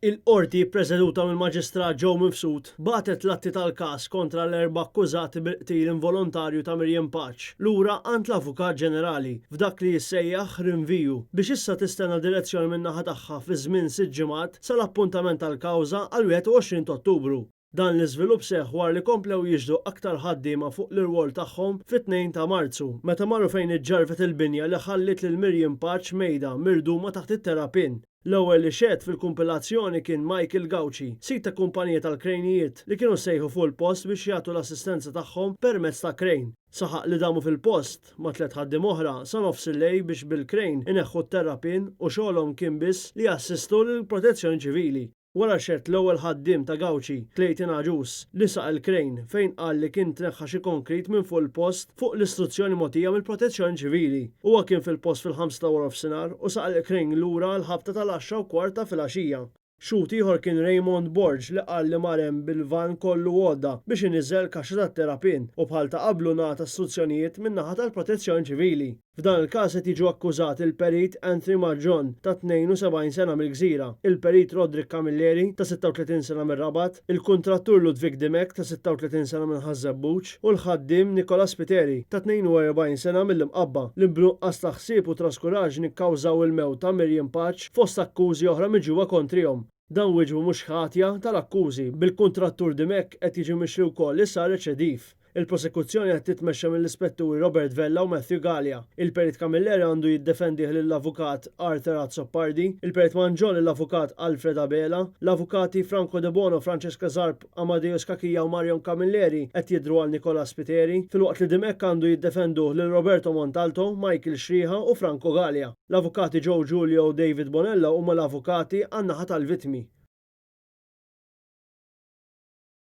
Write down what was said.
Il-qorti ppreżeduta mill-Maġistrat Joe Mifsud bagħtet l-atti tal-każ kontra l-4 akkużati bil-qtil involontarju ta' Miriam Paċ lura għand l-Avukat Ġenerali f'dak li jissejjaħ rinviju biex issa tistenna direzzjoni min-naħa tagħha fi żmien 6 ġimgħat sal-appuntament tal-kawża għal 21 Ottubru. Dan l-iżvilupp seħħ wara li komplew jiġdu aktar ħaddiema fuq l-irwol tagħhom fit-2 ta' Marzu, meta marru fejn iġġarfet il-binja li ħallit lil Miriam Paċ mejda mirduma taħt it-terapin. L-ewwel li xehed fil-kumpilazzjoni kien Michael Gauci, sit ta' kumpanija tal-krejnijiet li kienu sejħu fuq il-post biex jagħtu l-assistenza tagħhom permezz ta' krejn. Saħaq li damu fil-post ma' 3 ħaddiem oħra sa nofs il-lejl biex bil-krejn ineħħu t-terapin u xogħolhom kien biss li jassistu lill-protezzjoni ċivili. Wara xert l-ewwel ħaddiem ta' Gauci, Clayton Aġus, li saq il-krejn fejn qal li kien tneħħa xi konkrit minn fuq il-post fuq l-istruzzjoni mogħtija mill-protezzjoni ċivili. Huwa kien fil-post fil-5 ta' wara f'sinar u saq il-krejn lura l-ħabta tal-10 u kwart ta' filgħaxija. Xut ieħor kien Raymond Borge li qal li marem bil-van kollu għodda biex iniżel kaxxa tat-terapin u bħal ta' qablu nagħta istruzzjonijiet min-naħa tal-protezzjoni ċivili. F'dan il-każ qed jiġu akkużati il-perit Anthony Marjon ta' 72 sena mill-Gżira, il-perit Roderick Camilleri ta' 36 sena mir-Rabat, il-kuntrattur Ludwig Dimek ta' 36 sena minn Ħażebbuġ u l-ħaddiem Nicola Spiteri ta' 42 sena mill-Imqabba li b'nuqqas ta' ħsieb u traskuraġġ nikkawżaw il-mewt ta' Miriam Paċ fost akkużi oħra miġuwa kontrihom. Dan wieġbu mhux ħatja tal-akkużi bil-kuntrattur Dimek qed jiġi mixri wkoll li sar reċediv. Il-prosekuzzjoni qed titmexxa mill-ispetturi Robert Vella u Matthew Gallia. Il-perit Camilleri għandu jiddefendih lill-avukat Arthur Azzopardi, il-perit Manġol l-avukat Alfred Abela, l-avukati Franco De Bono, Francesca Zarp, Amadeus Kakija u Marion Camilleri qed jidhru għal Nicola Spiteri, filwaqt li Dimek għandu jiddefenduh lil Roberto Montalto, Michael Xriħa u Franco Gallia. L-avukati Joe Giulio u David Bonella huma l-avukati għan-naħa tal-vittmi.